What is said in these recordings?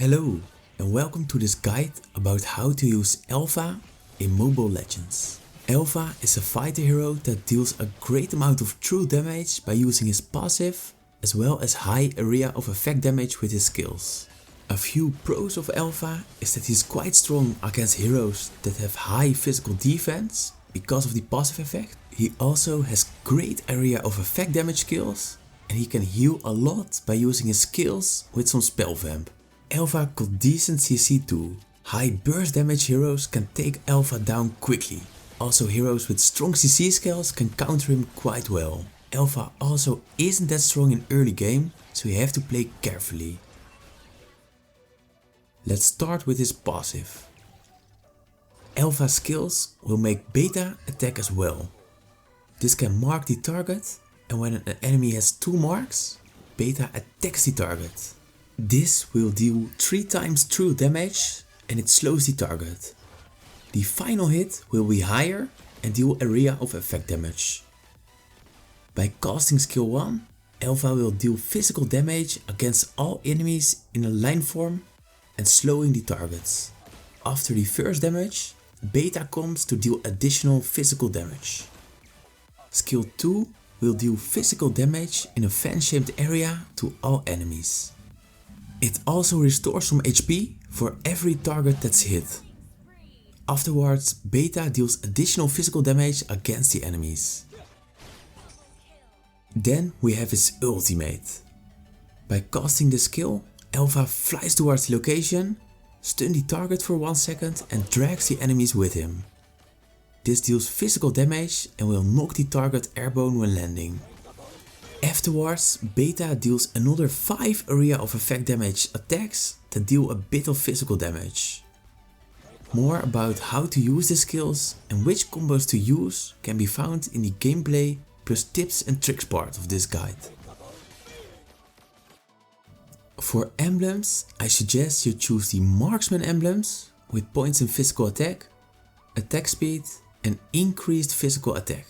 Hello and welcome to this guide about how to use Alpha in Mobile Legends. Alpha is a fighter hero that deals a great amount of true damage by using his passive as well as high area of effect damage with his skills. A few pros of Alpha is that he's quite strong against heroes that have high physical defense because of the passive effect. He also has great area of effect damage skills and he can heal a lot by using his skills with some spell vamp. Alpha got decent CC too. High burst damage heroes can take Alpha down quickly. Also heroes with strong CC skills can counter him quite well. Alpha also isn't that strong in early game, so you have to play carefully. Let's start with his passive. Alpha skills will make Beta attack as well. This can mark the target, and when an enemy has 2 marks, Beta attacks the target. This will deal 3 times true damage and it slows the target. The final hit will be higher and deal area of effect damage. By casting skill 1, Alpha will deal physical damage against all enemies in a line form and slowing the targets. After the first damage, Beta comes to deal additional physical damage. Skill 2 will deal physical damage in a fan-shaped area to all enemies. It also restores some HP for every target that's hit. Afterwards, Beta deals additional physical damage against the enemies. Then we have his ultimate. By casting the skill, Alpha flies towards the location, stuns the target for 1 second and drags the enemies with him. This deals physical damage and will knock the target airborne when landing. Afterwards, Beta deals another 5 area of effect damage attacks that deal a bit of physical damage. More about how to use the skills and which combos to use can be found in the gameplay plus tips and tricks part of this guide. For emblems, I suggest you choose the marksman emblems with points in physical attack, attack speed and increased physical attack.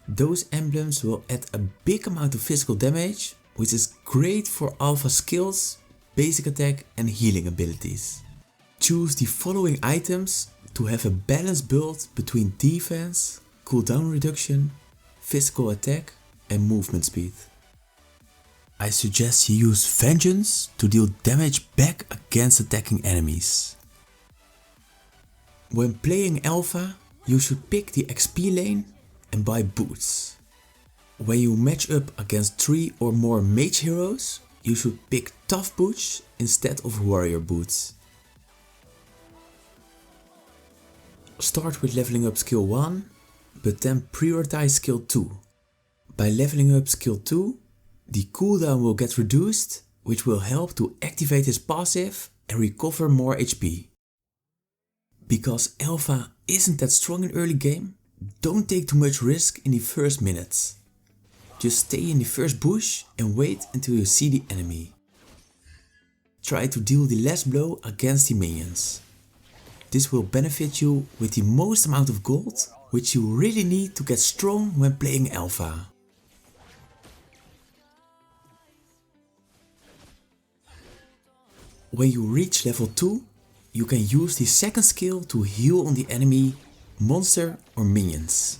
Those emblems will add a big amount of physical damage, which is great for Alpha skills, basic attack and healing abilities. Choose the following items to have a balanced build between defense, cooldown reduction, physical attack and movement speed. I suggest you use Vengeance to deal damage back against attacking enemies. When playing Alpha, you should pick the XP lane and buy boots. When you match up against 3 or more mage heroes, you should pick tough boots instead of warrior boots. Start with leveling up skill 1, but then prioritize skill 2. By leveling up skill 2, the cooldown will get reduced, which will help to activate his passive and recover more HP. Because Alpha isn't that strong in early game, don't take too much risk in the first minutes. Just stay in the first bush and wait until you see the enemy. Try to deal the last blow against the minions. This will benefit you with the most amount of gold, which you really need to get strong when playing Alpha. When you reach level 2, you can use the second skill to heal on the enemy, monster or minions.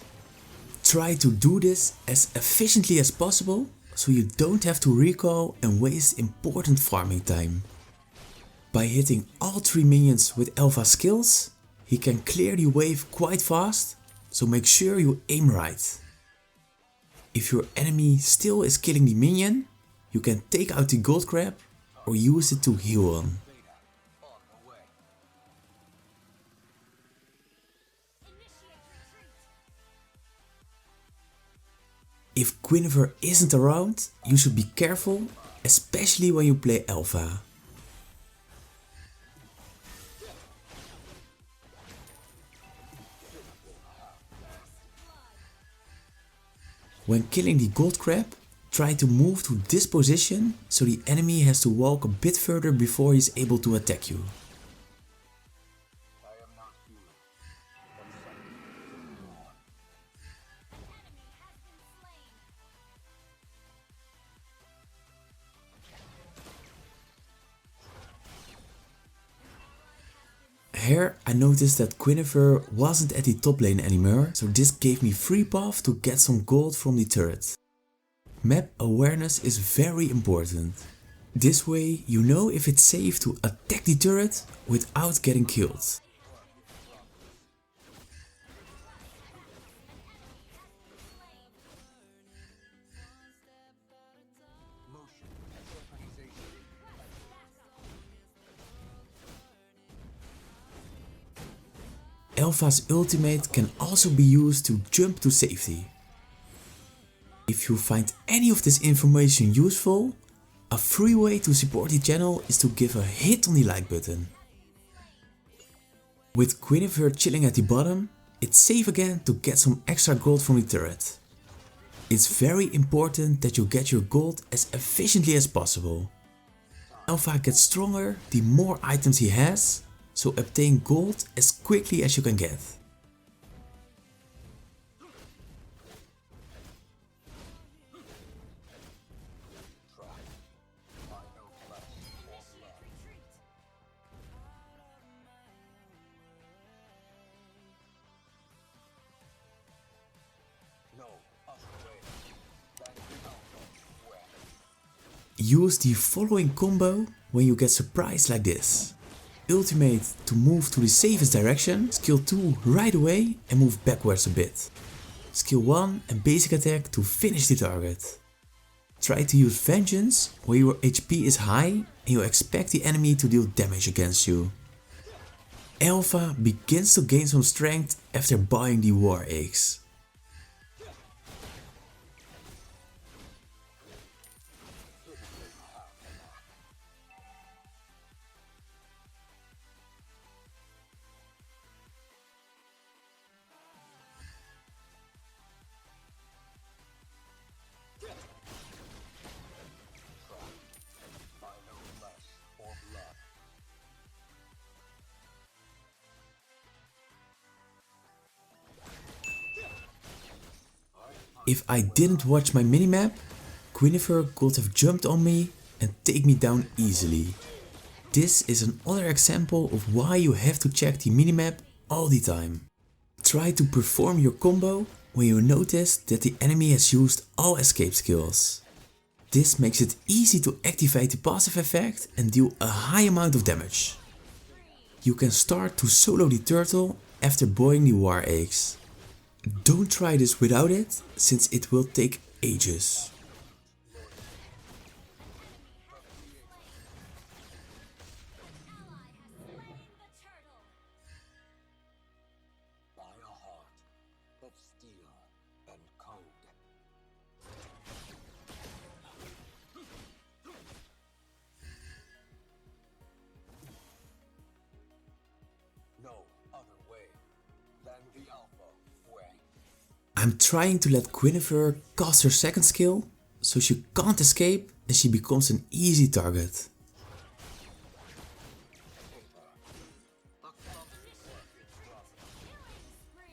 Try to do this as efficiently as possible so you don't have to recall and waste important farming time. By hitting all 3 minions with Alpha skills, he can clear the wave quite fast, so make sure you aim right. If your enemy still is killing the minion, you can take out the gold crab or use it to heal on. If Guinevere isn't around, you should be careful, especially when you play Alpha. When killing the gold crab, try to move to this position so the enemy has to walk a bit further before he is able to attack you. Here I noticed that Guinevere wasn't at the top lane anymore, so this gave me free path to get some gold from the turret. Map awareness is very important. This way you know if it's safe to attack the turret without getting killed. Alpha's ultimate can also be used to jump to safety. If you find any of this information useful, a free way to support the channel is to give a hit on the like button. With Guinevere chilling at the bottom, it's safe again to get some extra gold from the turret. It's very important that you get your gold as efficiently as possible. Alpha gets stronger the more items he has, so obtain gold as quickly as you can get. Use the following combo when you get surprised like this. Ultimate to move to the safest direction, skill 2 right away and move backwards a bit. Skill 1 and basic attack to finish the target. Try to use vengeance where your HP is high and you expect the enemy to deal damage against you. Alpha begins to gain some strength after buying the war eggs. If I didn't watch my minimap, Guinevere could have jumped on me and take me down easily. This is another example of why you have to check the minimap all the time. Try to perform your combo when you notice that the enemy has used all escape skills. This makes it easy to activate the passive effect and deal a high amount of damage. You can start to solo the turtle after boiling the war eggs. Don't try this without it, since it will take ages. I'm trying to let Guinevere cast her second skill, so she can't escape and she becomes an easy target.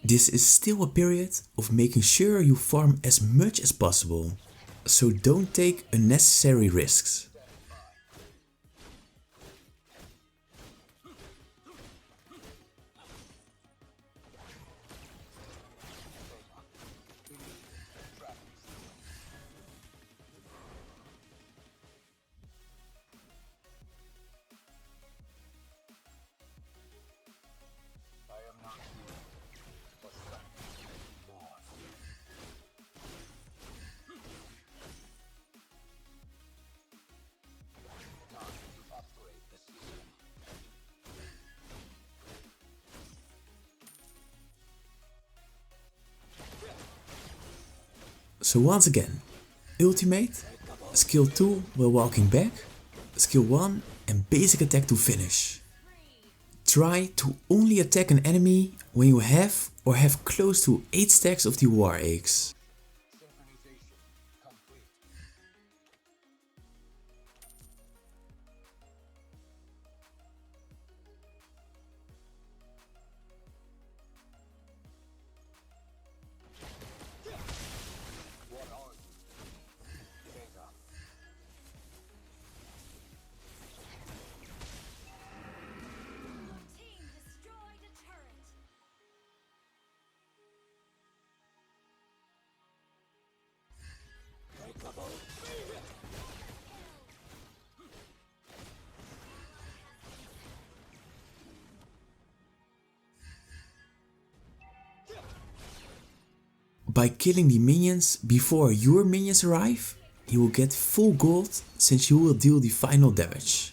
This is still a period of making sure you farm as much as possible, so don't take unnecessary risks. So once again, ultimate, skill 2 while walking back, skill 1 and basic attack to finish. Try to only attack an enemy when you have or have close to 8 stacks of the war eggs. By killing the minions before your minions arrive, you will get full gold since you will deal the final damage.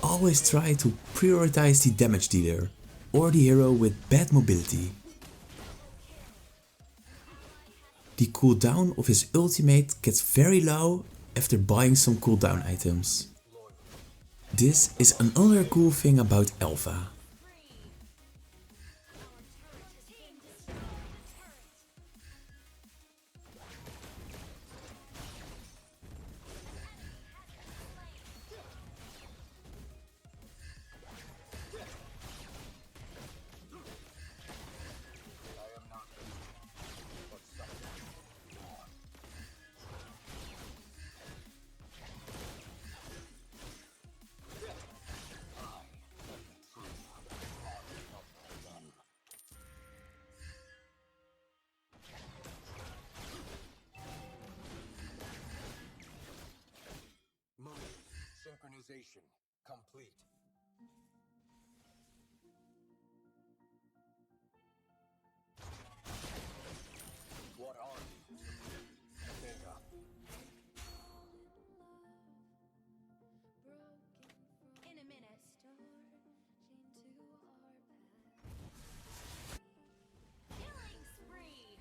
Always try to prioritize the damage dealer or the hero with bad mobility. The cooldown of his ultimate gets very low after buying some cooldown items. This is another cool thing about Alpha. Synchronization complete. What are you? Beta. In a minute. Killing spree.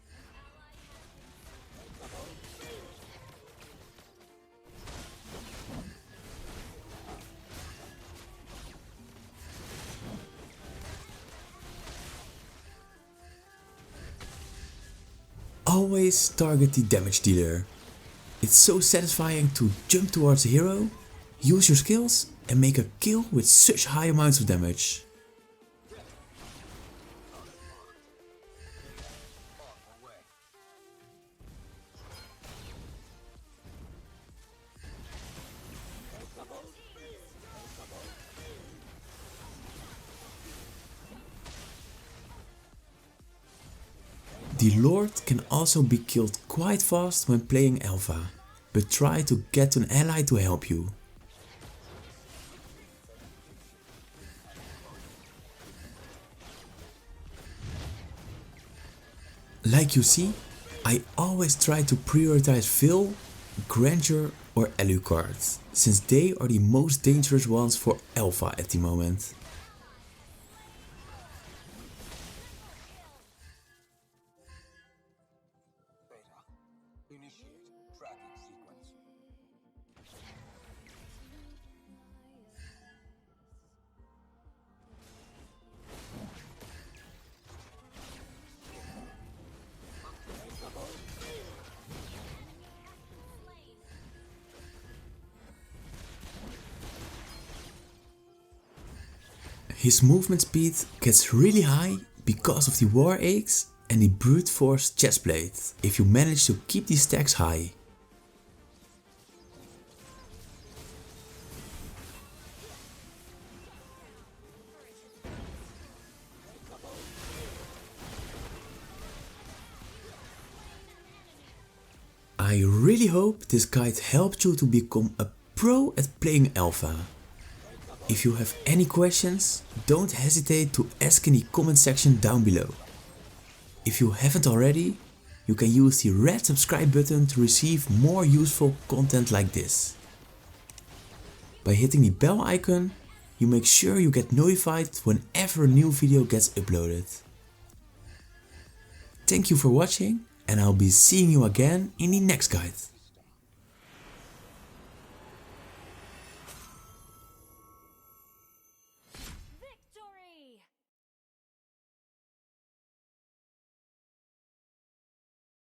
Always target the damage dealer. It's so satisfying to jump towards a hero, use your skills and make a kill with such high amounts of damage. The Lord can also be killed quite fast when playing Alpha, but try to get an ally to help you. Like you see, I always try to prioritize Veil, Grandeur or Alucard, since they are the most dangerous ones for Alpha at the moment. Initiate tracking sequence. His movement speed gets really high because of the War Axe and the Brute Force Chestplate, if you manage to keep the stacks high. I really hope this guide helped you to become a pro at playing Alpha. If you have any questions, don't hesitate to ask in the comment section down below. If you haven't already, you can use the red subscribe button to receive more useful content like this. By hitting the bell icon, you make sure you get notified whenever a new video gets uploaded. Thank you for watching and I'll be seeing you again in the next guide.